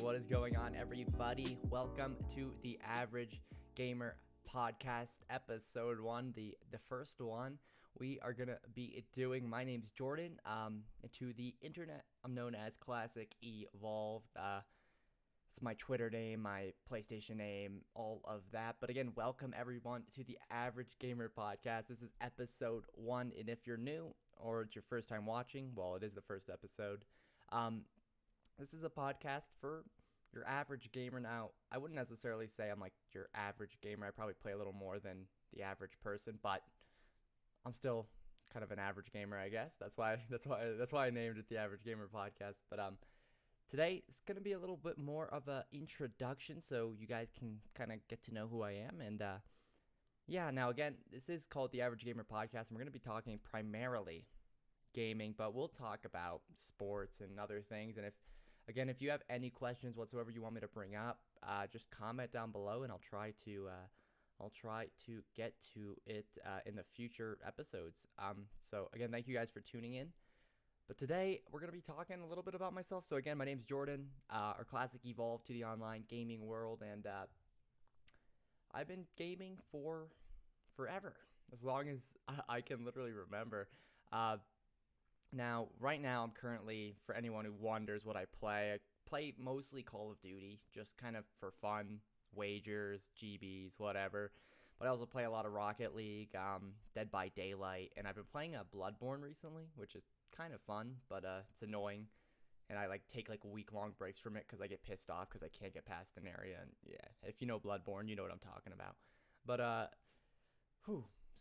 What is going on, everybody? Welcome to the Average Gamer Podcast, episode 1, the first one we are going to be doing. My name's Jordan. To the internet, I'm known as Classic Evolved. It's my Twitter name, my PlayStation name, all of that. But again, welcome everyone to the Average Gamer Podcast. This is episode 1, and if you're new or it's your first time watching, well, it is the first episode. This is a podcast for your average gamer. Now, I wouldn't necessarily say I'm like your average gamer. I probably play a little more than the average person, but I'm still kind of an average gamer, I guess. That's why I named it the Average Gamer Podcast. But today it's going to be a little bit more of an introduction so you guys can kind of get to know who I am. And now again, this is called the Average Gamer Podcast, and we're going to be talking primarily gaming, but we'll talk about sports and other things. And if you have any questions whatsoever you want me to bring up, just comment down below, and I'll try to get to it in the future episodes. So again, thank you guys for tuning in. But today we're going to be talking a little bit about myself. So again, my name's Jordan, or Classic Evolved to the online gaming world, and I've been gaming for forever, as long as I can literally remember. Now, right now, I'm currently, for anyone who wonders what I play mostly Call of Duty, just kind of for fun, wagers, GBs, whatever. But I also play a lot of Rocket League, Dead by Daylight, and I've been playing Bloodborne recently, which is kind of fun, but it's annoying. And I take week-long breaks from it because I get pissed off because I can't get past an area. And yeah, if you know Bloodborne, you know what I'm talking about. But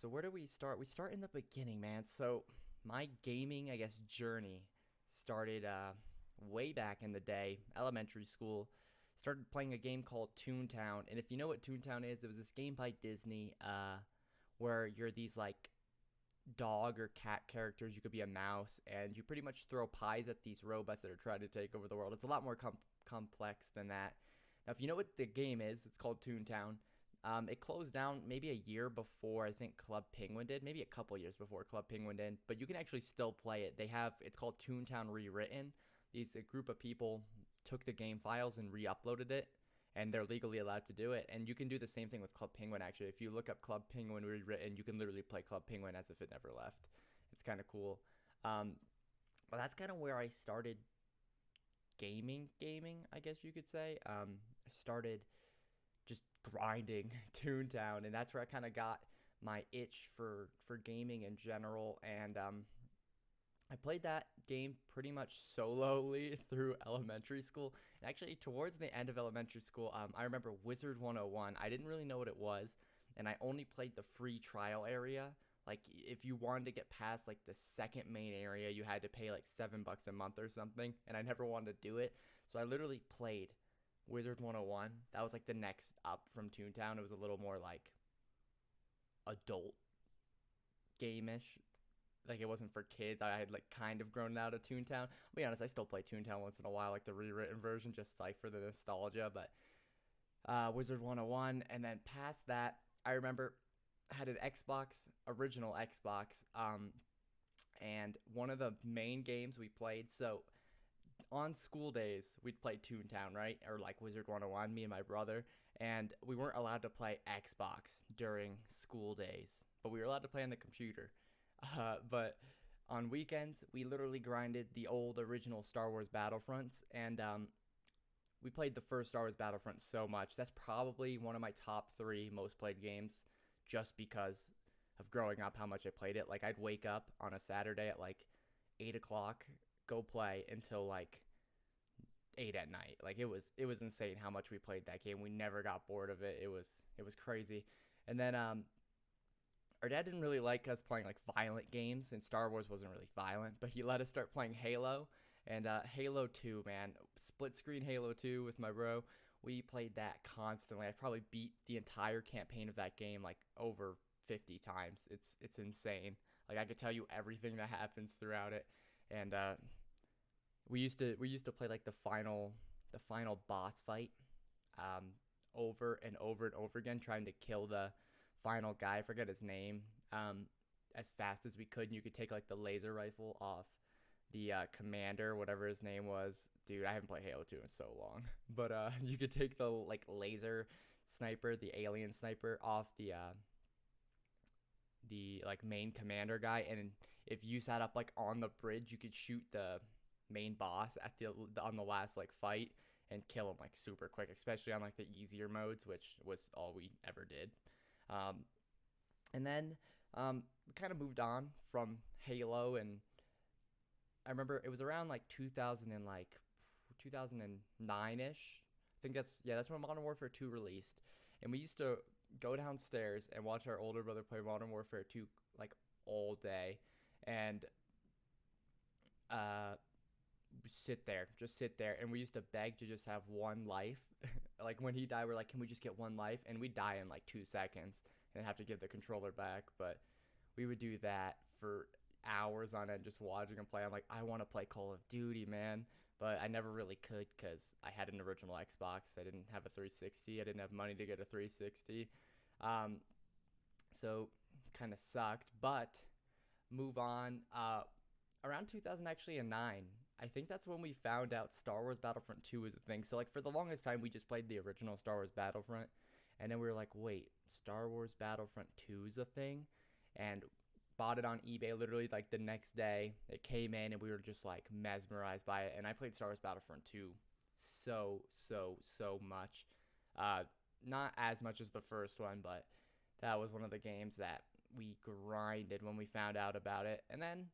so where do we start? We start in the beginning, man. So my gaming, I guess, journey started way back in the day, elementary school. Started playing a game called Toontown, and if you know what Toontown is, it was this game by Disney where you're these dog or cat characters. You could be a mouse, and you pretty much throw pies at these robots that are trying to take over the world. It's a lot more complex than that. Now, if you know what the game is, it's called Toontown. It closed down maybe a year before I think Club Penguin did, maybe a couple years before Club Penguin did, but you can actually still play it. It's called Toontown Rewritten. A group of people took the game files and re-uploaded it, and they're legally allowed to do it. And you can do the same thing with Club Penguin, actually. If you look up Club Penguin Rewritten, you can literally play Club Penguin as if it never left. It's kind of cool. But that's kind of where I started gaming, I guess you could say. I started just grinding Toontown, and that's where I kind of got my itch for gaming in general. And I played that game pretty much solely through elementary school. And actually, towards the end of elementary school, I remember Wizard 101. I didn't really know what it was, and I only played the free trial area. If you wanted to get past the second main area, you had to pay $7 a month or something, and I never wanted to do it. So I literally played Wizard 101. That was the next up from Toontown. It was a little more adult game-ish. It wasn't for kids. I had kind of grown out of Toontown. I'll be honest, I still play Toontown once in a while, the rewritten version, just for the nostalgia. But Wizard 101, and then past that, I remember I had an Xbox, original Xbox, and one of the main games we played. So on school days, we'd play Toontown, right? Or Wizard 101, me and my brother. And we weren't allowed to play Xbox during school days, but we were allowed to play on the computer. But on weekends, we literally grinded the old original Star Wars Battlefronts. And we played the first Star Wars Battlefront so much. That's probably one of my top 3 most played games, just because of growing up, how much I played it. I'd wake up on a Saturday at 8 o'clock, go play until 8 at night. It was insane how much we played that game. We never got bored of it. It was crazy. And then our dad didn't really like us playing violent games, and Star Wars wasn't really violent, but he let us start playing Halo. And Halo 2, man, split screen Halo 2 with my bro. We played that constantly. I probably beat the entire campaign of that game over 50 times. It's insane. I could tell you everything that happens throughout it. And we used to play the final boss fight over and over and over again, trying to kill the final guy. I forget his name. As fast as we could, and you could take the laser rifle off commander, whatever his name was. Dude, I haven't played Halo 2 in so long. But you could take the like laser sniper, the alien sniper off the like main commander guy, and if you sat up like on the bridge, you could shoot the main boss at the on the last like fight and kill him like super quick, especially on like the easier modes, which was all we ever did. Um, and then we kind of moved on from Halo, and I remember it was around like 2000 and like 2009 ish. I think that's when Modern Warfare 2 released, and we used to go downstairs and watch our older brother play Modern Warfare 2 like all day, and uh, just sit there, and we used to beg to just have one life. Like when he died, we're like, can we just get one life? And we die in like 2 seconds and have to give the controller back. But we would do that for hours on end, just watching him play. I'm like, I want to play Call of Duty, man. But I never really could because I had an original Xbox. I didn't have a 360. I didn't have money to get a 360. Um, so kind of sucked. But move on. Around 2000 actually and 9, I think that's when we found out Star Wars Battlefront 2 was a thing. So like for the longest time, we just played the original Star Wars Battlefront, and then we were like, wait, Star Wars Battlefront 2 is a thing, and bought it on eBay literally like the next day. It came in, and we were just like mesmerized by it. And I played Star Wars Battlefront 2 so much. Uh, Not as much as the first one, but that was one of the games that we grinded when we found out about it. And then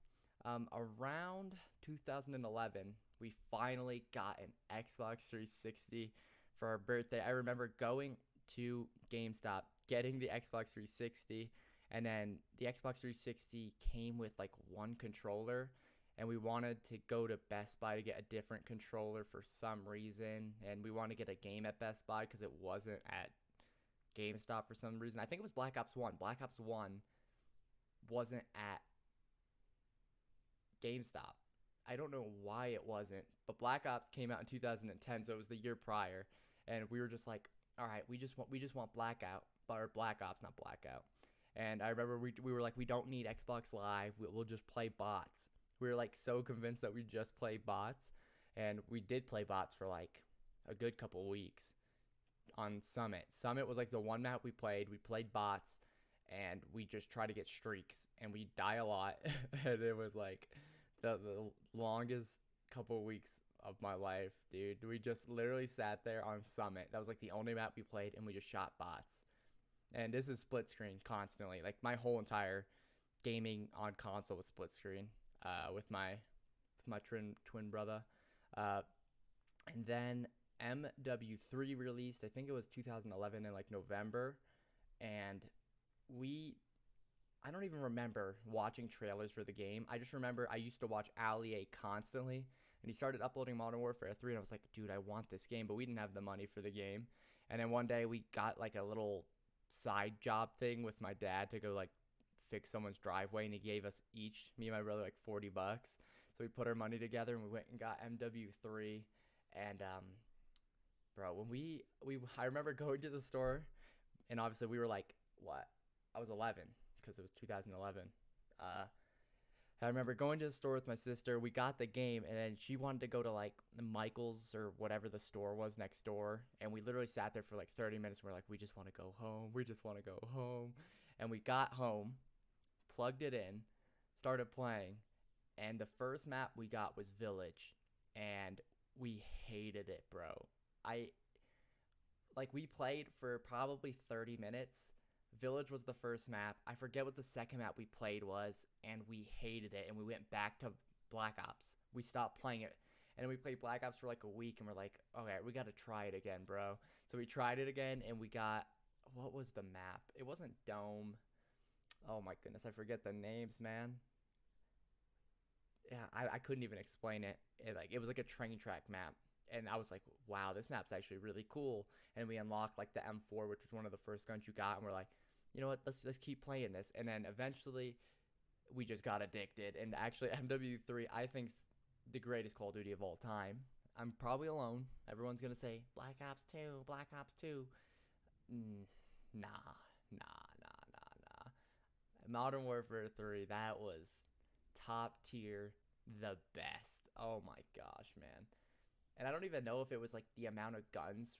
around 2011, we finally got an Xbox 360 for our birthday. I remember going to GameStop, getting the Xbox 360, and then the Xbox 360 came with like one controller, and we wanted to go to Best Buy to get a different controller for some reason, and we wanted to get a game at Best Buy because it wasn't at GameStop for some reason. I think it was Black Ops 1. Black Ops 1 wasn't at GameStop. I don't know why it wasn't, but Black Ops came out in 2010, so it was the year prior, and we were just like, all right, we just want Blackout, or Black Ops, not Blackout. And I remember we were like, we don't need Xbox Live, we'll just play bots. We were like so convinced that we just play bots, and we did play bots for like a good couple weeks on Summit. Summit was like the one map we played. We played bots, and we just try to get streaks, and we die a lot. And it was like the longest couple of weeks of my life, dude. We just literally sat there on Summit. That was like the only map we played, and we just shot bots. And this is split screen constantly. Like my whole entire gaming on console was split screen with my twin brother. Uh, and then MW3 released. I think it was 2011 in like November, and I don't even remember watching trailers for the game. I just remember I used to watch Ali constantly, and he started uploading Modern Warfare 3, and I was like, dude, I want this game, but we didn't have the money for the game. And then one day we got like a little side job thing with my dad to go like fix someone's driveway, and he gave us each, me and my brother, like $40. So we put our money together, and we went and got MW3. And bro, when I remember going to the store, and obviously we were like, what? I was 11 because it was 2011. I remember going to the store with my sister. We got the game, and then she wanted to go to like the Michael's or whatever the store was next door, and we literally sat there for like 30 minutes. We're like, we just want to go home. We just want to go home. And we got home, plugged it in, started playing, and the first map we got was Village, and we hated it, bro. We played for probably 30 minutes. Village was the first map. I forget what the second map we played was, and we hated it, and we went back to Black Ops. We stopped playing it, and we played Black Ops for like a week, and we're like, okay, we got to try it again, bro. So we tried it again, and we got, what was the map? It wasn't Dome. Oh my goodness, I forget the names, man. Yeah, I couldn't even explain it. It was like a train track map. And I was like, wow, this map's actually really cool. And we unlocked like the M4, which was one of the first guns you got, and we're like, you know what, let's keep playing this. And then eventually we just got addicted. And actually MW3, I think's the greatest Call of Duty of all time. I'm probably alone. Everyone's gonna say Black Ops 2, Black Ops 2. Nah. Modern Warfare 3, that was top tier the best. Oh my gosh, man. And I don't even know if it was like the amount of guns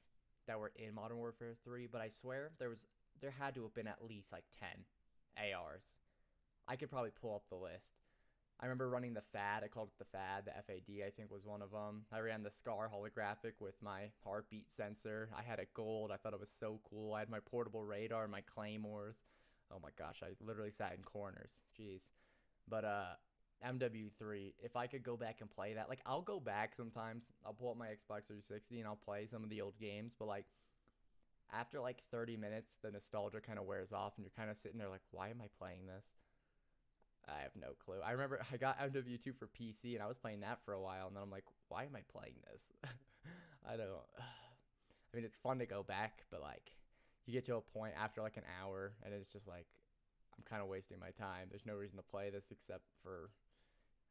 that were in Modern Warfare 3, but I swear there had to have been at least like 10 ARs. I could probably pull up the list. I remember running the FAD. I called it the FAD. The FAD, I think, was one of them. I ran the SCAR holographic with my heartbeat sensor. I had it gold. I thought it was so cool. I had my portable radar, my claymores. Oh my gosh, I literally sat in corners. Jeez. But MW3, if I could go back and play that, like I'll go back sometimes. I'll pull up my Xbox 360 and I'll play some of the old games, but like after like 30 minutes, the nostalgia kind of wears off and you're kind of sitting there like, why am I playing this? I have no clue. I remember I got MW2 for PC and I was playing that for a while and then I'm like, why am I playing this? I don't I mean, it's fun to go back, but like you get to a point after like an hour and it's just like I'm kind of wasting my time. There's no reason to play this except for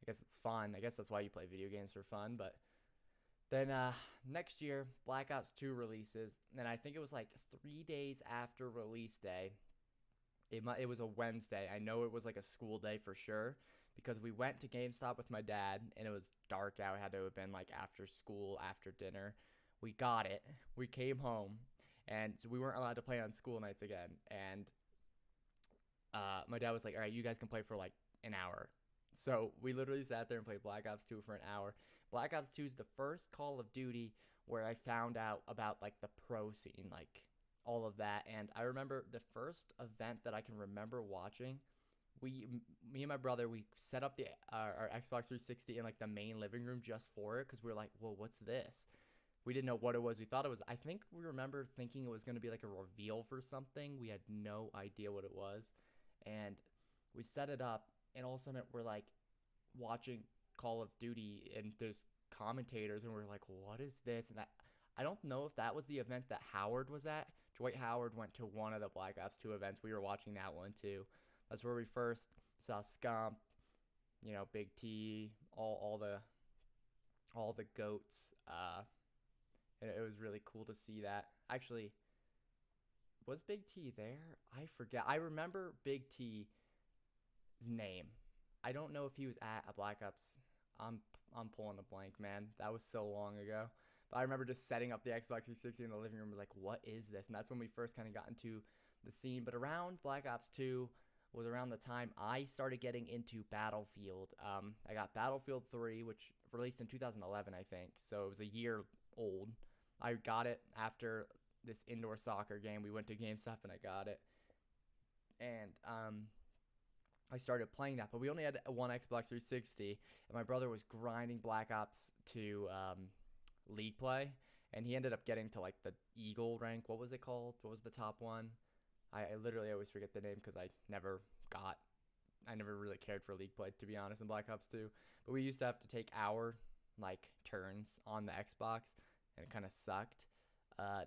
I guess it's fun. I guess that's why you play video games for fun, but then next year, Black Ops 2 releases, and I think it was like 3 days after release day. It was a Wednesday. I know it was like a school day for sure because we went to GameStop with my dad, and it was dark out. It had to have been like after school, after dinner. We got it. We came home, and so we weren't allowed to play on school nights again. And my dad was like, "All right, you guys can play for like an hour." So we literally sat there and played Black Ops 2 for an hour. Black Ops 2 is the first Call of Duty where I found out about like the pro scene, like all of that. And I remember the first event that I can remember watching. Me and my brother, we set up our Xbox 360 in like the main living room just for it because we were like, "Well, what's this?" We didn't know what it was. We thought it was. I think we remember thinking it was going to be like a reveal for something. We had no idea what it was, and we set it up, and all of a sudden we're like watching Call of Duty, and there's commentators, and we're like, "What is this?" And I don't know if that was the event that Howard was at. Dwight Howard went to one of the Black Ops 2 events. We were watching that one too. That's where we first saw Scump, Big T, all the goats. And it was really cool to see that. Actually, was Big T there? I forget. I remember Big T's name. I don't know if he was at a Black Ops. I'm I'm pulling a blank, man. That was so long ago. But I remember just setting up the Xbox 360 in the living room, like, what is this? And that's when we first kind of got into the scene. But around Black Ops 2 was around the time I started getting into Battlefield. I got Battlefield 3, which released in 2011, I think. So it was a year old. I got it after this indoor soccer game. We went to GameStop and I got it. And I started playing that, but we only had one Xbox 360, and my brother was grinding Black Ops to League play, and he ended up getting to like the Eagle rank. What was it called? What was the top one? I literally always forget the name because I never really cared for League play, to be honest, in Black Ops 2. But we used to have to take our like turns on the Xbox, and it kind of sucked.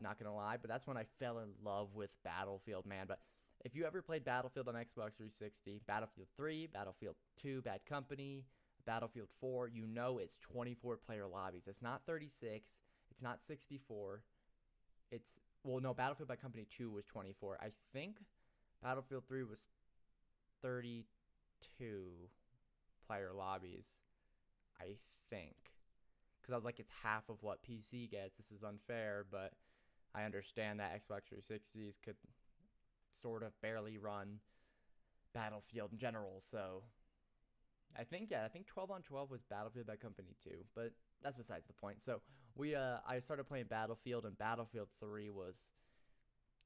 Not gonna lie, but that's when I fell in love with Battlefield, man. But if you ever played Battlefield on Xbox 360, Battlefield 3, Battlefield 2, Bad Company, Battlefield 4, you know it's 24 player lobbies. It's not 36. It's not 64. No, Battlefield Bad Company 2 was 24. I think Battlefield 3 was 32 player lobbies. I think. Because I was like, it's half of what PC gets. This is unfair, but I understand that Xbox 360s could sort of barely run Battlefield in general. So I think 12 on 12 was Battlefield Bad Company 2, but that's besides the point. So I started playing Battlefield, and Battlefield 3 was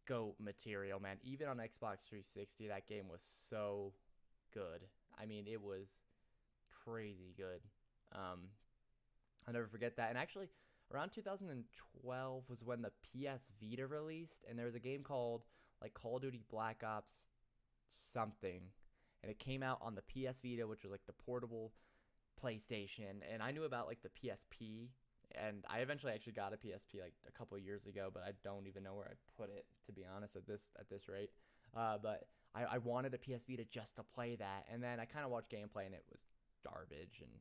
GOAT material, man. Even on Xbox 360, that game was so good. I mean, it was crazy good. I'll never forget that. And actually, around 2012 was when the PS Vita released, and there was a game called like Call of Duty Black Ops something, and it came out on the PS Vita, which was like the portable PlayStation. And I knew about like the PSP, and I eventually actually got a PSP like a couple of years ago, but I don't even know where I put it, to be honest, at this rate. But I wanted a PS Vita just to play that, and then I kind of watched gameplay, and it was garbage. And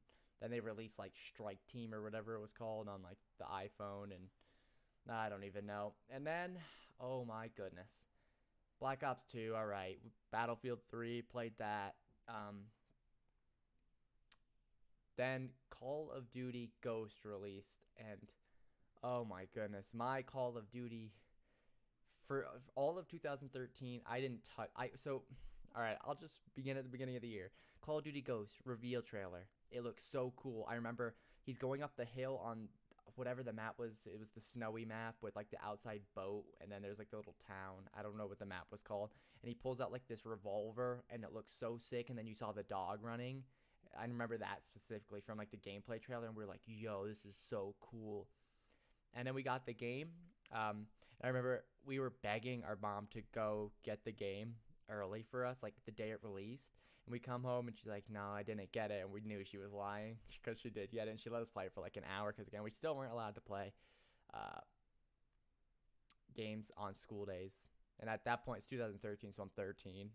then they released like Strike Team or whatever it was called on like the iPhone, and I don't even know. And then, oh my goodness, Black Ops 2, all right. Battlefield 3, played that. Then Call of Duty Ghost released, and oh my goodness, my Call of Duty for all of 2013, I didn't touch. All right, I'll just begin at the beginning of the year. Call of Duty Ghost reveal trailer. It looks so cool. I remember he's going up the hill on whatever the map was. It was the snowy map with like the outside boat, and then there's like the little town. I don't know what the map was called. And he pulls out like this revolver, and it looks so sick. And then you saw the dog running. I remember that specifically from like the gameplay trailer, and we are like, "Yo, this is so cool." And then we got the game. I remember we were begging our mom to go get the game early for us, like the day it released. And we come home and she's like, "No, I didn't get it." And we knew she was lying because she did get it. And she let us play it for like an hour because, again, we still weren't allowed to play uh, games on school days. And at that point, it's 2013, so I'm 13.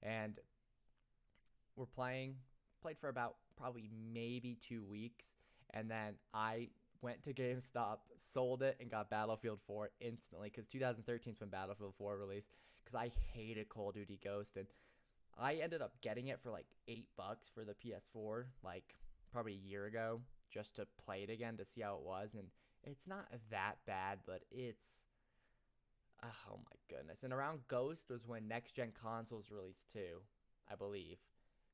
And we're played for about probably maybe 2 weeks. And then I went to GameStop, sold it, and got Battlefield 4 instantly because 2013 is when Battlefield 4 released, because I hated Call of Duty Ghost. And I ended up getting it for like $8 for the PS4, like probably a year ago, just to play it again to see how it was. And it's not that bad, but it's, oh my goodness. And around Ghost was when next gen consoles released too, I believe.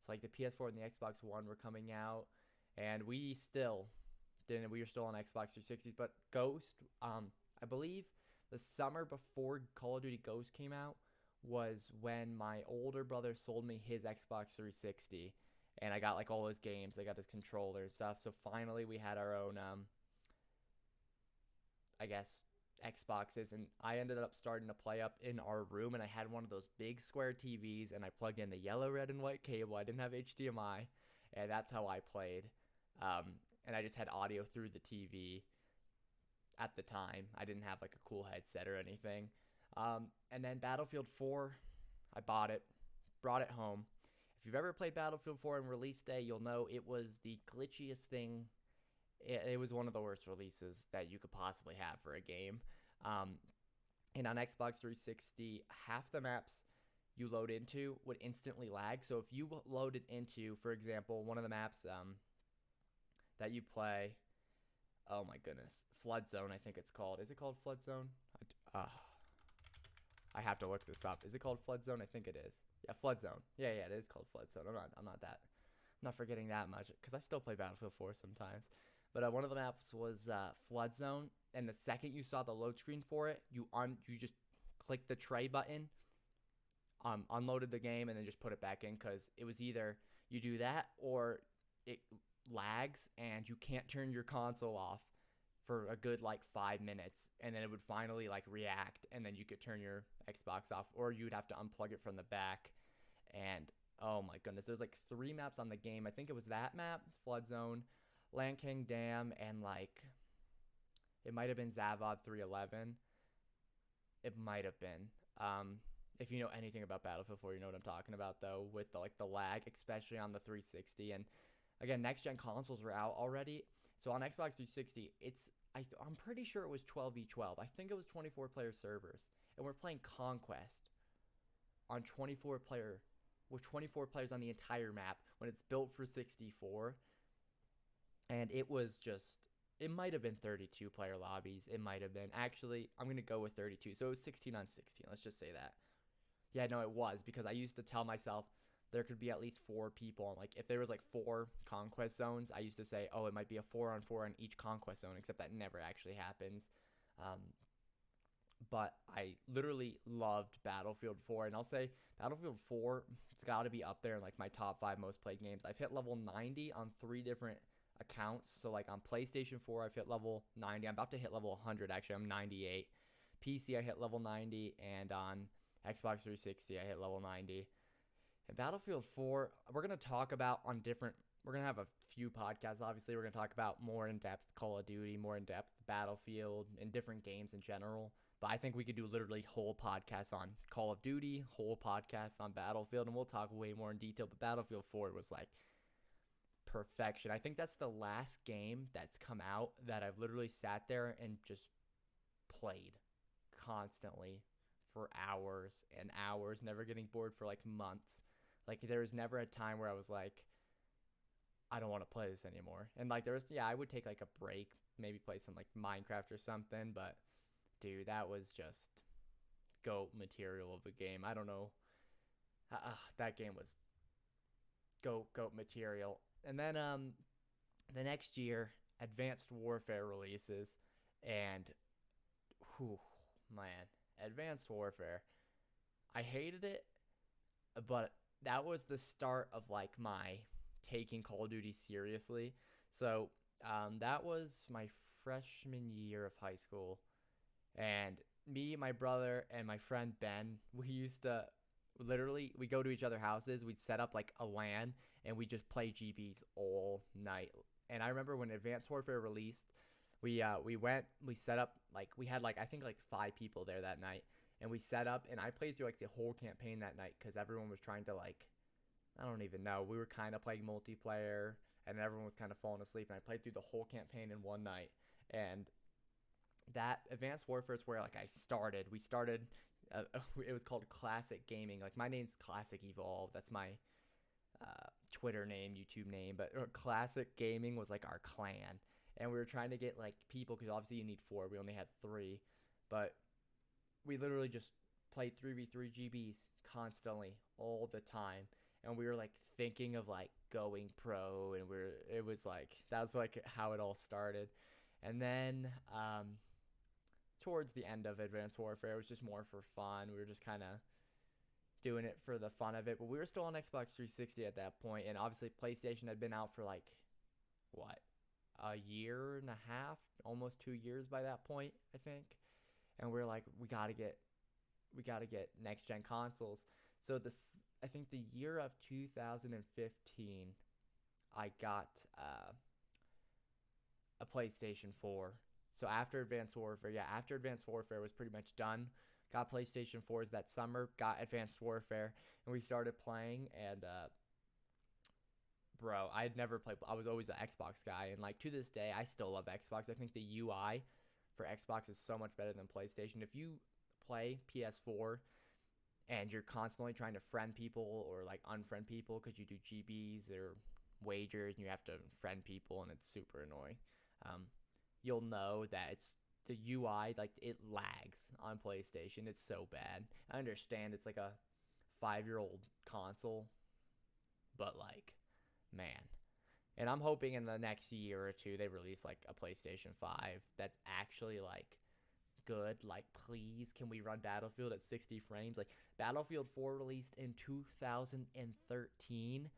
So like the PS4 and the Xbox One were coming out, and we were still on Xbox 360s. But Ghost, I believe the summer before Call of Duty Ghost came out was when my older brother sold me his Xbox 360, and I got like all his games. I got his controller and stuff. So finally we had our own, I guess, Xboxes, and I ended up starting to play up in our room, and I had one of those big square TVs, and I plugged in the yellow, red, and white cable. I didn't have HDMI, and that's how I played. And I just had audio through the TV at the time. I didn't have like a cool headset or anything. And then Battlefield 4, I bought it, brought it home. If you've ever played Battlefield 4 on release day, you'll know it was the glitchiest thing. It was one of the worst releases that you could possibly have for a game. And on Xbox 360, half the maps you load into would instantly lag. So if you loaded into, for example, one of the maps that you play, oh my goodness, Flood Zone, I think it's called. Is it called Flood Zone? I have to look this up. Is it called Flood Zone? I think it is. Yeah, Flood Zone. Yeah, it is called Flood Zone. I'm not forgetting that much because I still play Battlefield 4 sometimes. But one of the maps was Flood Zone, and the second you saw the load screen for it, you just clicked the tray button, unloaded the game, and then just put it back in, because it was either you do that or it lags and you can't turn your console off for a good like 5 minutes, and then it would finally like react, and then you could turn your Xbox off, or you'd have to unplug it from the back. And oh my goodness, there's like 3 maps on the game. I think it was that map, Flood Zone, Land King Dam, and like it might have been Zavod 311. It might have been. If you know anything about Battlefield 4, you know what I'm talking about though, with the lag, especially on the 360. And again, next gen consoles were out already. So on Xbox 360, I'm pretty sure it was 12v12. I think it was 24 player servers, and we're playing Conquest on 24 player with 24 players on the entire map when it's built for 64. And it might have been 32 player lobbies. It might have been. Actually, I'm going to go with 32. So it was 16 on 16. Let's just say that. Yeah, no, it was, because I used to tell myself there could be at least 4 people. And like if there was like 4 conquest zones, I used to say, oh, it might be a 4-on-4 on each conquest zone, except that never actually happens. But I literally loved Battlefield 4, and I'll say Battlefield 4, it's got to be up there in like my top 5 most played games. I've hit level 90 on 3 different accounts. So like on PlayStation 4, I've hit level 90. I'm about to hit level 100. Actually, I'm 98. PC, I hit level 90, and on Xbox 360, I hit level 90. And Battlefield 4, we're going to talk about we're going to have a few podcasts. Obviously, we're going to talk about more in-depth Call of Duty, more in-depth Battlefield, and different games in general. But I think we could do literally whole podcasts on Call of Duty, whole podcasts on Battlefield, and we'll talk way more in detail. But Battlefield 4 was like perfection. I think that's the last game that's come out that I've literally sat there and just played constantly for hours and hours, never getting bored for like months. Like there was never a time where I was like, I don't want to play this anymore. And like there was, yeah, I would take like a break, maybe play some like Minecraft or something. But dude, that was just goat material of a game. I don't know. That game was goat material. And then the next year, Advanced Warfare releases, and whew, man, Advanced Warfare. I hated it, but that was the start of like my taking Call of Duty seriously. So that was my freshman year of high school, and me, my brother, and my friend Ben, we used to literally we go to each other's houses. We'd set up like a LAN, and we just play GBs all night. And I remember when Advanced Warfare released, we set up like we had like I think like 5 people there that night, and we set up and I played through like the whole campaign that night because everyone was trying to like I don't even know. We were kind of playing multiplayer, and everyone was kind of falling asleep. And I played through the whole campaign in one night. And that Advanced Warfare is where like I started. We started. It was called Classic Gaming. Like my name's Classic Evolve. That's my Twitter name, YouTube name. But Classic Gaming was like our clan, and we were trying to get like people because obviously you need 4. We only had 3, but we literally just played 3v3 GBs constantly all the time, and we were like thinking of like going pro, and it was like that's like how it all started. And then towards the end of Advanced Warfare, it was just more for fun. We were just kind of doing it for the fun of it, but we were still on Xbox 360 at that point, and obviously PlayStation had been out for like what, a year and a half, almost 2 years by that point, I think. And we are like, we gotta get next gen consoles. So I think the year of 2015, I got a PlayStation 4. So after Advanced Warfare, after Advanced Warfare was pretty much done, got PlayStation 4s that summer, got Advanced Warfare, and we started playing. And bro, I had never played. I was always an Xbox guy, and like to this day, I still love Xbox. I think the UI for Xbox is so much better than PlayStation. If you play PS4 and you're constantly trying to friend people or like unfriend people because you do GBs or wagers and you have to friend people and it's super annoying, you'll know that it's the UI, like it lags on PlayStation. It's so bad. I understand it's like a 5-year-old console, but like, man. And I'm hoping in the next year or two they release like a PlayStation 5 that's actually like good. Like, please, can we run Battlefield at 60 frames? Like, Battlefield 4 released in 2013,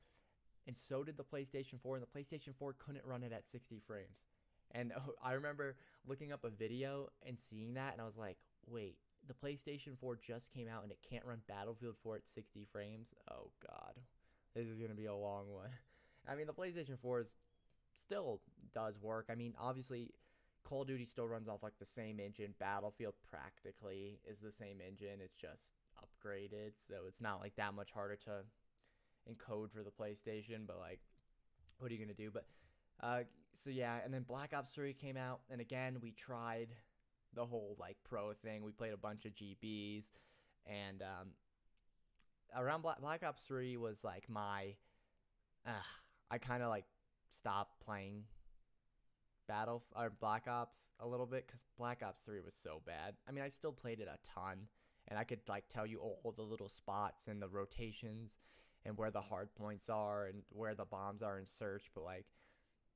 and so did the PlayStation 4, and the PlayStation 4 couldn't run it at 60 frames. And I remember looking up a video and seeing that, and I was like, wait, the PlayStation 4 just came out and it can't run Battlefield 4 at 60 frames? Oh, God. This is going to be a long one. I mean, the PlayStation 4 still does work. I mean, obviously, Call of Duty still runs off like the same engine. Battlefield practically is the same engine. It's just upgraded, so it's not like that much harder to encode for the PlayStation. But like, what are you gonna do? But so yeah, and then Black Ops 3 came out, and again we tried the whole like pro thing. We played a bunch of GBs, and around Black Ops 3 was like my I kind of like stopped playing Black Ops a little bit because Black Ops 3 was so bad. I mean, I still played it a ton, and I could like tell you all the little spots and the rotations and where the hard points are and where the bombs are in search. But like,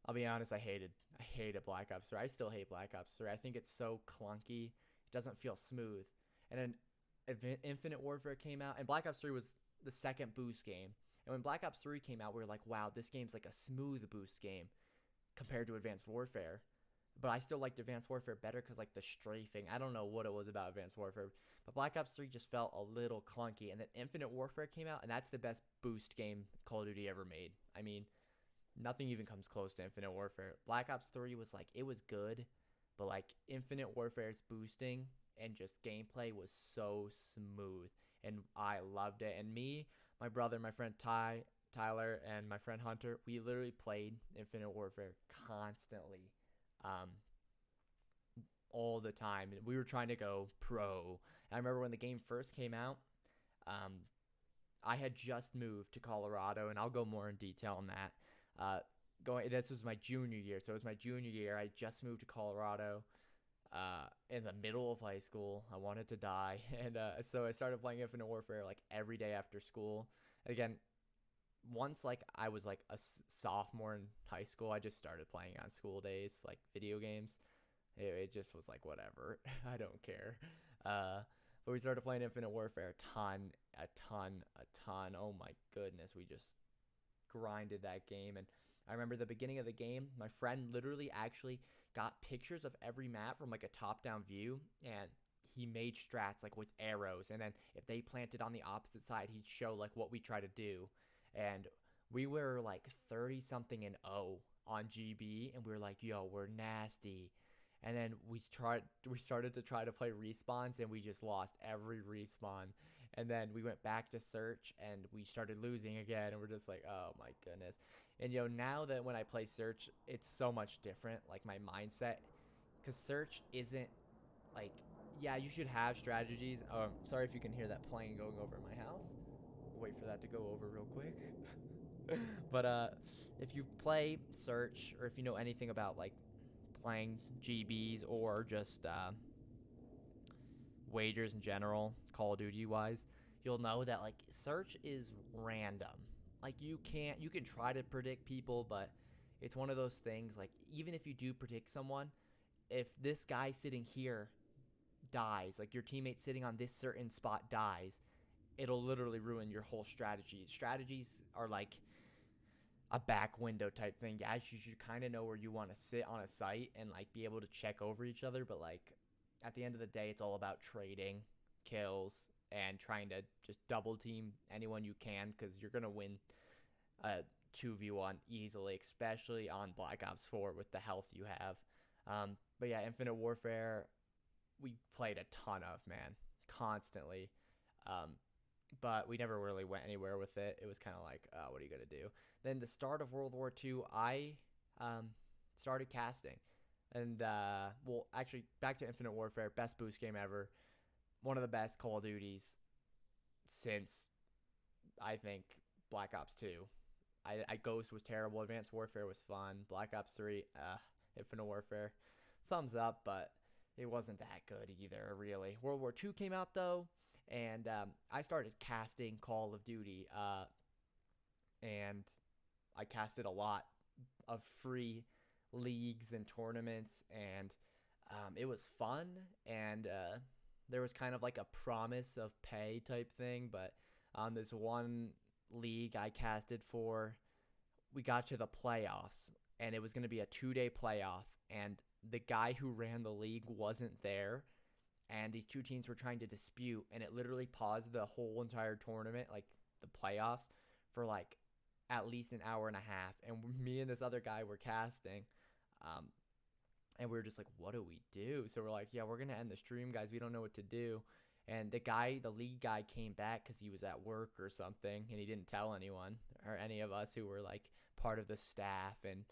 I'll be honest, I hated Black Ops 3. I still hate Black Ops 3. I think it's so clunky. It doesn't feel smooth. And then Infinite Warfare came out, and Black Ops 3 was the second boost game. And when Black Ops 3 came out, we were like, wow, this game's like a smooth boost game compared to Advanced Warfare. But I still liked Advanced Warfare better because like the strafing. I don't know what it was about Advanced Warfare, but Black Ops 3 just felt a little clunky. And then Infinite Warfare came out, and that's the best boost game Call of Duty ever made. I mean, nothing even comes close to Infinite Warfare. Black Ops 3 was like, it was good, but like Infinite Warfare's boosting and just gameplay was so smooth, and I loved it. And me, my brother, my friend Tyler, and my friend Hunter, we literally played Infinite Warfare constantly, all the time. And we were trying to go pro. And I remember when the game first came out, I had just moved to Colorado, and I'll go more in detail on that. going. This was my junior year, so it was my junior year. I just moved to Colorado. In the middle of high school, I wanted to die, and so I started playing Infinite Warfare like every day after school. Again, once like I was like a sophomore in high school, I just started playing on school days, like video games. It just was like whatever, I don't care. Uh, but we started playing Infinite Warfare a ton. Oh my goodness, we just grinded that game. And I remember the beginning of the game, my friend literally actually got pictures of every map from like a top-down view, and he made strats like with arrows, and then if they planted on the opposite side, he'd show like what we try to do. And we were like 30 something and 0 on GB, and we were like, yo, we're nasty. And then we started to try to play respawns, and we just lost every respawn. And then we went back to search, and we started losing again, and we're just like, oh my goodness. And now that when I play search, it's so much different, like my mindset, because search isn't like, yeah, you should have strategies. Sorry if you can hear that plane going over my house. Wait for that to go over real quick. But if you play search, or if you know anything about like playing GBs or just wagers in general, Call of Duty wise, you'll know that like search is random. Like you can try to predict people, but it's one of those things, like even if you do predict someone, if this guy sitting here dies, like your teammate sitting on this certain spot dies, it'll literally ruin your whole strategy. Strategies are like a back window type thing. Yes, you should kind of know where you want to sit on a site and like be able to check over each other, but like at the end of the day, it's all about trading kills and trying to just double team anyone you can, because you're gonna win a 2v1 easily, especially on Black Ops 4 with the health you have. But yeah, Infinite Warfare, we played a ton of, man, constantly. But we never really went anywhere with it. It was kind of like, what are you going to do? Then the start of World War II, I started casting. And, well, actually, back to Infinite Warfare, best boost game ever. One of the best Call of Duties since, I think, Black Ops 2. Ghost was terrible. Advanced Warfare was fun. Black Ops 3, Infinite Warfare, thumbs up, but it wasn't that good either, really. World War II came out, though, and I started casting Call of Duty, and I casted a lot of free leagues and tournaments, and it was fun, and there was kind of like a promise of pay type thing, but this one league I casted for, we got to the playoffs, and it was going to be a 2-day playoff, and the guy who ran the league wasn't there, and these two teams were trying to dispute, and it literally paused the whole entire tournament, like the playoffs, for like at least an hour and a half, and me and this other guy were casting, and we were just like, what do we do? So we're like, yeah, we're gonna end the stream, guys, we don't know what to do. And the league guy came back because he was at work or something, and he didn't tell anyone or any of us who were like part of the staff, and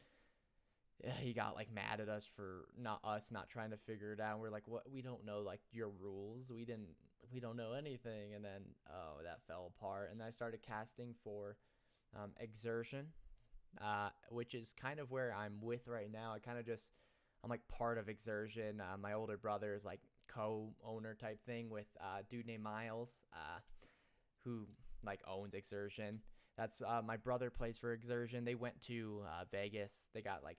he got like mad at us for not trying to figure it out. And we're like, what? We don't know like your rules. We don't know anything. And then that fell apart. And then I started casting for Exertion, which is kind of where I'm with right now. I'm like part of Exertion. My older brother is like co-owner type thing with a dude named Miles, who like owns Exertion. That's my brother plays for Exertion. They went to Vegas. They got like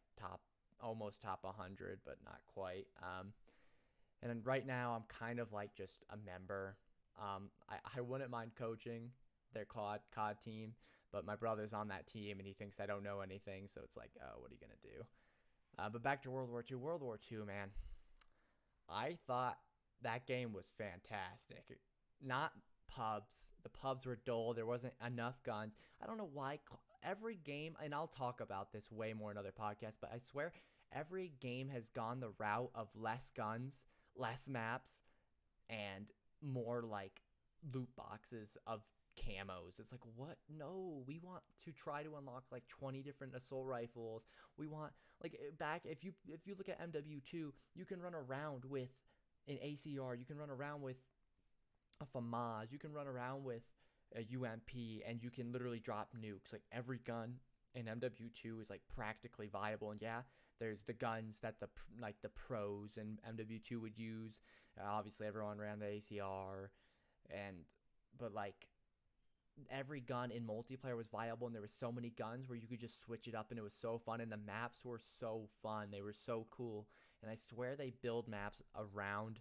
almost top 100, but not quite. And then right now I'm kind of like just a member. I wouldn't mind coaching their COD team, but my brother's on that team and he thinks I don't know anything. So it's like, oh, what are you gonna do? But back to World War II. World War II, man. I thought that game was fantastic. Not pubs. The pubs were dull. There wasn't enough guns. I don't know why every game, and I'll talk about this way more in other podcasts, but I swear every game has gone the route of less guns, less maps, and more like loot boxes of camos. It's like, what? No, we want to try to unlock like 20 different assault rifles. We want like back if you look at MW2, you can run around with an ACR, you can run around with a FAMAS, you can run around with a UMP, and you can literally drop nukes. Like every gun and MW2 is like practically viable. And yeah, there's the guns that the pros and MW2 would use. Obviously, everyone ran the ACR, and but like every gun in multiplayer was viable, and there was so many guns where you could just switch it up, and it was so fun. And the maps were so fun; they were so cool. And I swear they build maps around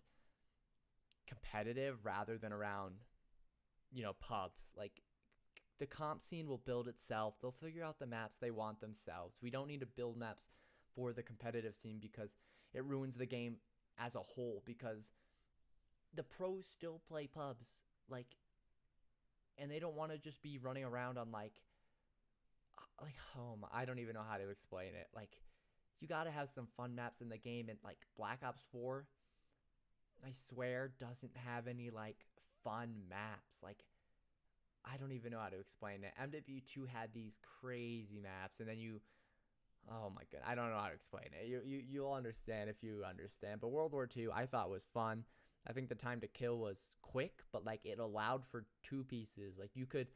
competitive rather than around pubs. Like the comp scene will build itself. They'll figure out the maps they want themselves. We don't need to build maps for the competitive scene because it ruins the game as a whole, because the pros still play pubs, like, and they don't want to just be running around on like I don't even know how to explain it. Like, you got to have some fun maps in the game, and like Black Ops 4, I swear, doesn't have any like fun maps. Like, I don't even know how to explain it. MW2 had these crazy maps, and then oh my god, I don't know how to explain it. You'll understand if you understand. But World War II, I thought was fun. I think the time to kill was quick, but like it allowed for two pieces. Like you could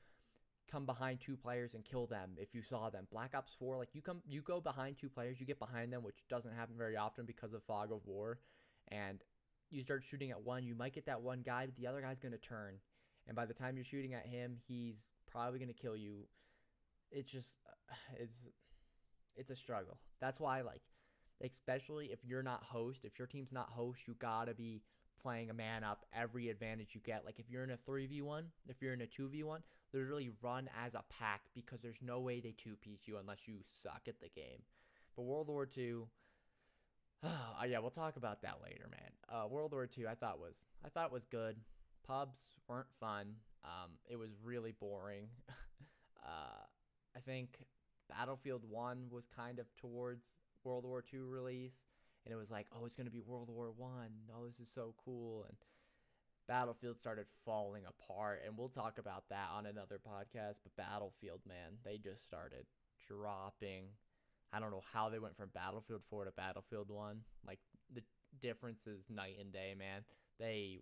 come behind two players and kill them if you saw them. Black Ops 4, like you go behind two players, you get behind them, which doesn't happen very often because of fog of war, and you start shooting at one. You might get that one guy, but the other guy's gonna turn, and by the time you're shooting at him, he's probably gonna kill you. It's just it's a struggle. That's why, like, especially if you're not host, if your team's not host, you gotta be playing a man up every advantage you get. Like if you're in a 3v1, if you're in a 2v1, literally run as a pack, because there's no way they two-piece you unless you suck at the game. But World War II, yeah, we'll talk about that later, man. World War II, I thought was good. Pubs weren't fun. It was really boring. I think Battlefield 1 was kind of towards World War II release, and it was like, oh, it's going to be World War 1. Oh, this is so cool. And Battlefield started falling apart, and we'll talk about that on another podcast. But Battlefield, man, they just started dropping. I don't know how they went from Battlefield 4 to Battlefield 1. Like, the difference is night and day, man. They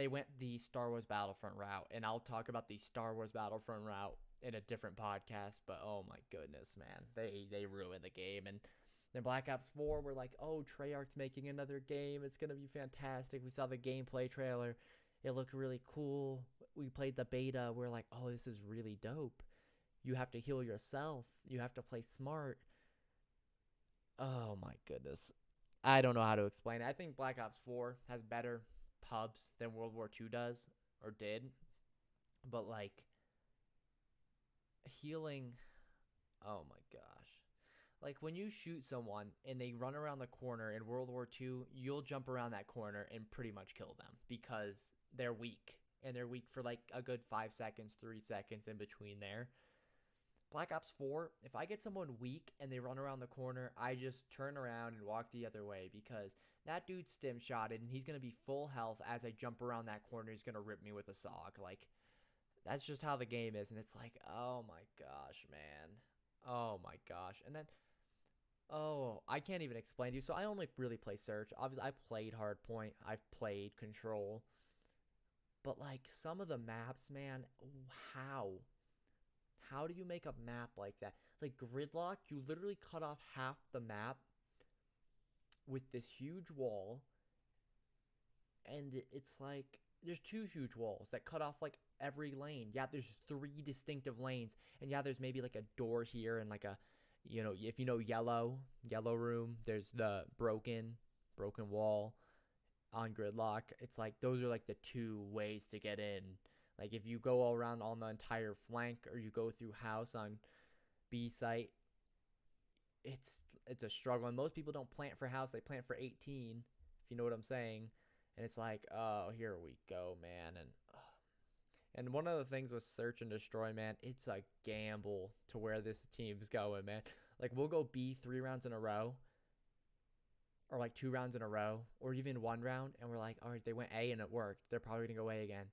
went the Star Wars Battlefront route, and I'll talk about the Star Wars Battlefront route in a different podcast, but oh my goodness, man, they ruined the game. And then Black Ops 4, we're like, oh, Treyarch's making another game, it's gonna be fantastic. We saw the gameplay trailer, it looked really cool. We played the beta, we're like, oh, this is really dope. You have to heal yourself, you have to play smart. Oh my goodness, I don't know how to explain it. I think Black Ops 4 has better pubs than World War II does, or did, but like healing, oh my gosh, like when you shoot someone and they run around the corner in World War II, you'll jump around that corner and pretty much kill them because they're weak, and they're weak for like a good 5 seconds, 3 seconds in between there. Black Ops 4, if I get someone weak and they run around the corner, I just turn around and walk the other way, because that dude's stim shotted and he's going to be full health. As I jump around that corner, he's going to rip me with a SOG. Like, that's just how the game is. And it's like, oh my gosh, man. Oh my gosh. And then, oh, I can't even explain to you. So I only really play Search. Obviously, I played Hardpoint. I've played Control. But like some of the maps, man, how? How do you make a map like that? Like Gridlock, you literally cut off half the map with this huge wall. And it's like, there's two huge walls that cut off like every lane. Yeah, there's 3 distinctive lanes. And yeah, there's maybe like a door here and like a, if you know yellow room, there's the broken wall on Gridlock. It's like, those are like the 2 ways to get in. Like if you go all around on the entire flank, or you go through house on B site, it's a struggle. And most people don't plant for house, they plant for 18, if you know what I'm saying. And it's like, oh, here we go, man. And one of the things with Search and Destroy, man, it's a gamble to where this team's going, man. Like, we'll go B 3 rounds in a row, or like 2 rounds in a row, or even 1 round, and we're like, all right, they went A and it worked. They're probably going to go A again.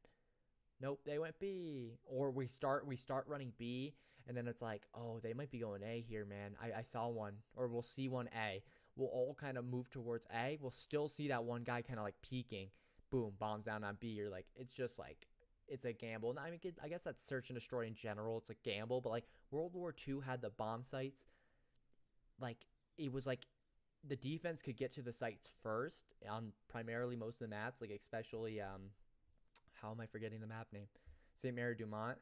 Nope, they went B. Or we start running B, and then it's like, oh, they might be going A here, man. I saw one. Or we'll see one A. We'll all kind of move towards A. We'll still see that one guy kind of like peeking. Boom, bombs down on B. You're like, it's just like, it's a gamble. And I mean, I guess that's search and destroy in general. It's a gamble, but like World War II had the bomb sites. Like it was like the defense could get to the sites first on primarily most of the maps. Like especially how am I forgetting the map name? Saint Mary du Mont.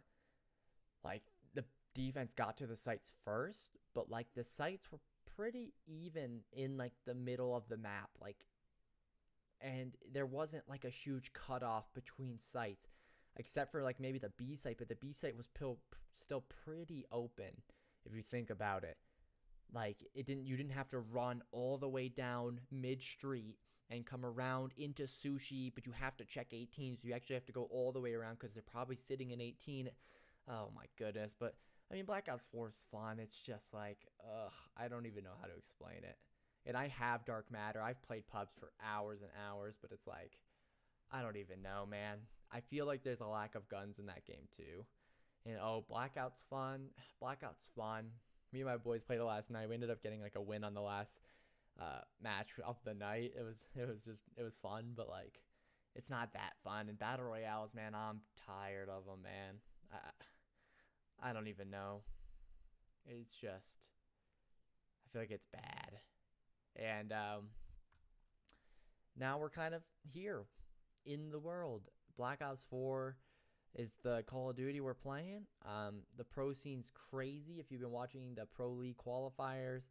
Like the defense got to the sites first, but like the sites were pretty even in like the middle of the map. Like and there wasn't like a huge cutoff between sites, except for like maybe the B site, but the B site was still pretty open if you think about it. Like you didn't have to run all the way down mid street and come around into sushi, but you have to check 18, so you actually have to go all the way around because they're probably sitting in 18. Oh my goodness, but I mean Black Ops 4 is fun. It's just like, I don't even know how to explain it. And I have Dark Matter. I've played pubs for hours and hours, but it's like, I don't even know, man. I feel like there's a lack of guns in that game too. And oh, Blackout's fun. Blackout's fun. Me and my boys played it last night. We ended up getting like a win on the last match of the night. It was fun, but like, it's not that fun. And battle royales, man, I'm tired of them, man. I don't even know. It's just, I feel like it's bad. And now we're kind of here in the world. Black Ops 4 is the Call of Duty we're playing. The pro scene's crazy. If you've been watching the Pro League qualifiers,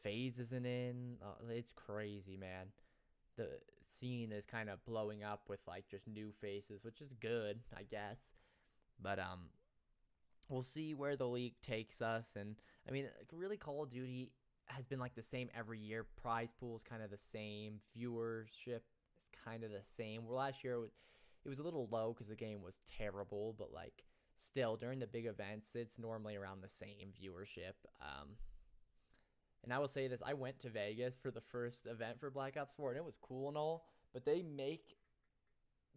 FaZe isn't in. It's crazy, man. The scene is kind of blowing up with like just new faces, which is good, I guess. But we'll see where the league takes us. And I mean, really, Call of Duty has been like the same every year. Prize pool is kind of the same. Viewership is kind of the same. Well, last year it was a little low because the game was terrible, but like still during the big events, it's normally around the same viewership. And I will say this: I went to Vegas for the first event for Black Ops 4, and it was cool and all, but they make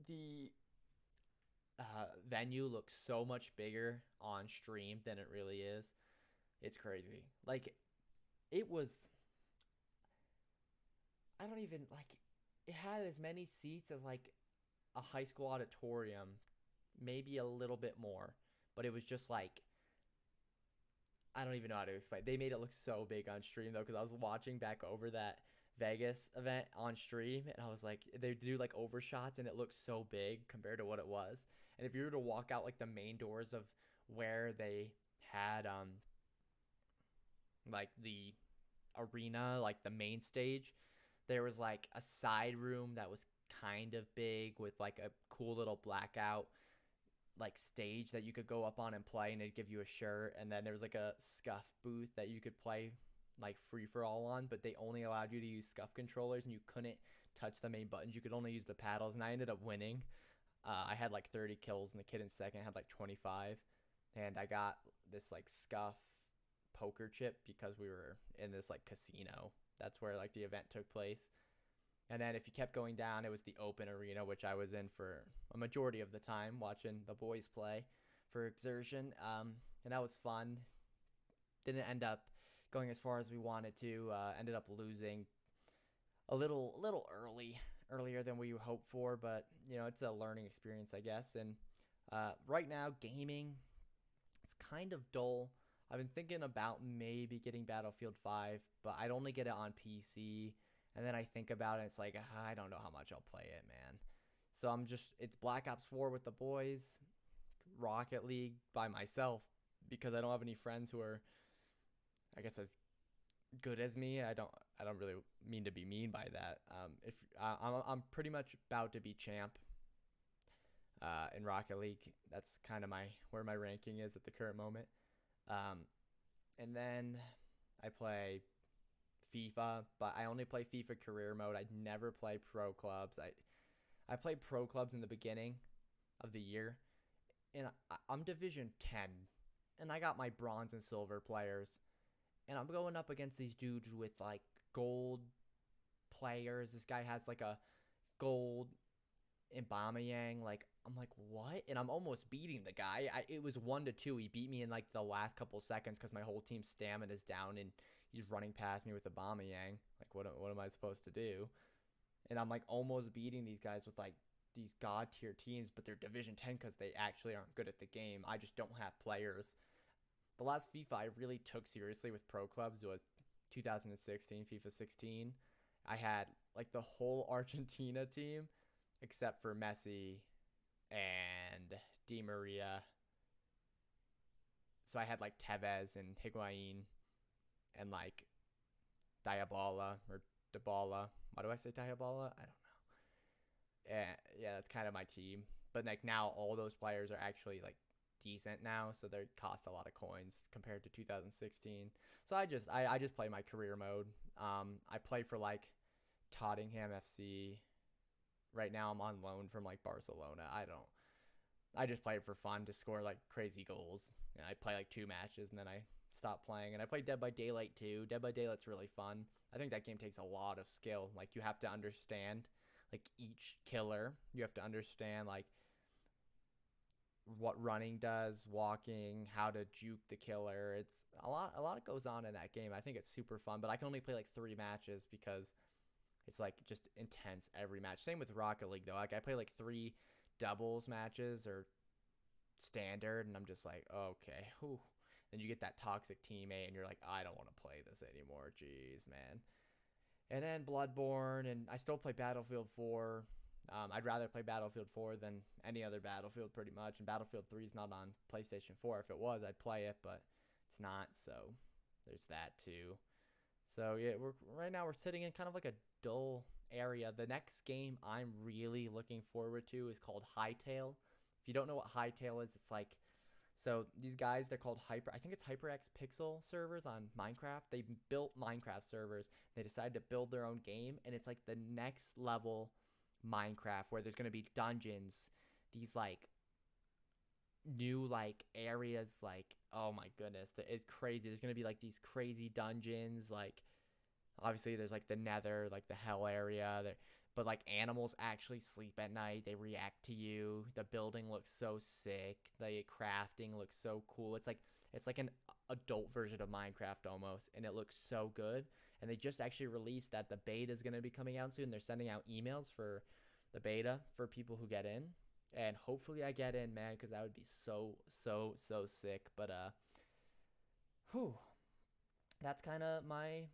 the venue look so much bigger on stream than it really is. It's crazy. Like it was, I don't even like, it had as many seats as like a high school auditorium, maybe a little bit more, but it was just like, I don't even know how to explain. They made it look so big on stream though, because I was watching back over that Vegas event on stream, and I was like, they do like overshots, and it looks so big compared to what it was. And if you were to walk out like the main doors of where they had like the arena, like the main stage, there was like a side room that was kind of big with like a cool little blackout like stage that you could go up on and play, and it'd give you a shirt. And then there was like a scuff booth that you could play like free for all on, but they only allowed you to use scuff controllers and you couldn't touch the main buttons. You could only use the paddles, and I ended up winning. I had like 30 kills, and the kid in second had like 25, and I got this like scuff poker chip because we were in this like casino. That's where like the event took place. And then if you kept going down, it was the open arena, which I was in for a majority of the time, watching the boys play for Exertion. And that was fun. Didn't end up going as far as we wanted to. Ended up losing a little earlier than we hoped for, but you know, it's a learning experience, I guess. And right now, gaming, it's kind of dull. I've been thinking about maybe getting Battlefield 5, but I'd only get it on PC. And then I think about it, it's like, I don't know how much I'll play it, man. So it's Black Ops 4 with the boys, Rocket League by myself, because I don't have any friends who are, I guess, as good as me. I don't really mean to be mean by that. If I'm pretty much about to be champ in Rocket League. That's kind of where my ranking is at the current moment. And then I play FIFA, but I only play FIFA career mode. I never play pro clubs. I played pro clubs in the beginning of the year, and I'm Division 10, and I got my bronze and silver players, and I'm going up against these dudes with like gold players. This guy has like a gold Aubameyang. Like, I'm like, what? And I'm almost beating the guy. It was 1-2. He beat me in like the last couple seconds because my whole team's stamina is down, and he's running past me with Aubameyang. Like, what am I supposed to do? And I'm like almost beating these guys with like these god tier teams, but they're Division 10 because they actually aren't good at the game. I just don't have players. The last FIFA I really took seriously with pro clubs was 2016, FIFA 16. I had like the whole Argentina team except for Messi and Di Maria. So I had like Tevez and Higuain and like Diabala or Dybala. Why do I say Diabala? I don't know. Yeah, that's kind of my team. But like now all those players are actually like decent now, so they cost a lot of coins compared to 2016. So I just play my career mode. I play for like Tottenham FC. Right now I'm on loan from like Barcelona. I just play it for fun to score like crazy goals. And I play like 2 matches and then I stop playing. And I play Dead by Daylight too. Dead by Daylight's really fun. I think that game takes a lot of skill. Like you have to understand like each killer. You have to understand like what running does, walking, how to juke the killer. It's a lot goes on in that game. I think it's super fun, but I can only play like 3 matches because it's like just intense every match. Same with Rocket League though. Like I play like 3 doubles matches or standard and I'm just like, okay, whew. Then you get that toxic teammate and you're like, I don't want to play this anymore. Jeez, man. And then Bloodborne, and I still play Battlefield 4. I'd rather play Battlefield 4 than any other Battlefield pretty much. And Battlefield 3 is not on PlayStation 4. If it was, I'd play it, but it's not. So there's that too. So yeah, right now we're sitting in kind of like a dull area. The next game I'm really looking forward to is called Hytale. If you don't know what Hytale is, it's like, so these guys, they're called I think it's HyperX Pixel servers on Minecraft. They built Minecraft servers. They decided to build their own game, and it's like the next level Minecraft where there's going to be dungeons, these like new like areas, like, oh my goodness, it's crazy. There's going to be like these crazy dungeons, like obviously there's like the nether, like the hell area there, but like animals actually sleep at night. They react to you. The building looks so sick. The crafting looks so cool. It's like an adult version of Minecraft almost, and it looks so good. And they just actually released that the beta is going to be coming out soon. They're sending out emails for the beta for people who get in, and hopefully I get in, man, because that would be so sick. But that's kind of my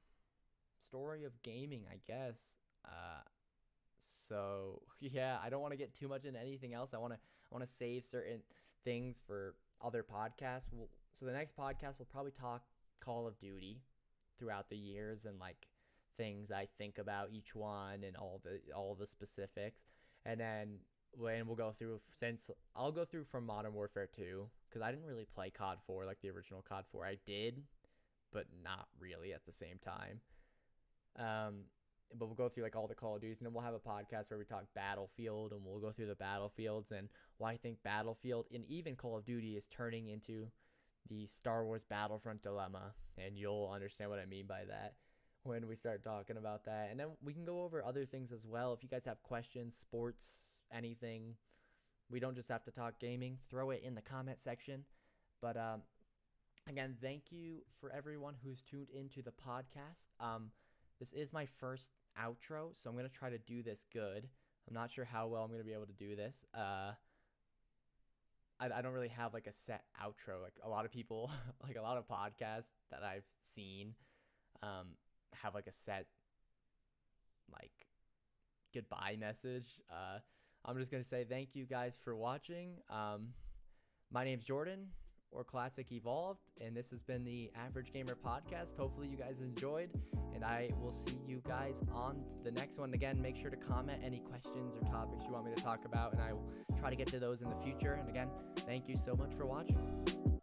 story of gaming, I guess. So yeah, I don't want to get too much into anything else. I want to save certain things for other podcasts. So the next podcast we'll probably talk Call of Duty throughout the years and like things I think about each one and all the specifics. And then when we'll go through, since I'll go through from Modern Warfare 2 because I didn't really play COD 4 like the original COD 4. I did, but not really at the same time. But we'll go through like all the Call of Duties, and then we'll have a podcast where we talk Battlefield, and we'll go through the Battlefields and why I think Battlefield and even Call of Duty is turning into the Star Wars Battlefront dilemma, and you'll understand what I mean by that when we start talking about that. And then we can go over other things as well. If you guys have questions, sports, anything, we don't just have to talk gaming. Throw it in the comment section. But again, thank you for everyone who's tuned into the podcast. This is my first outro, so I'm going to try to do this good. I'm not sure how well I'm going to be able to do this. I don't really have like a set outro. Like a lot of people, like a lot of podcasts that I've seen have like a set like goodbye message. I'm just going to say thank you guys for watching. My name's Jordan, or Classic Evolved, and this has been the Average Gamer Podcast. Hopefully you guys enjoyed, and I will see you guys on the next one. Again, make sure to comment any questions or topics you want me to talk about, and I will try to get to those in the future. And again, thank you so much for watching.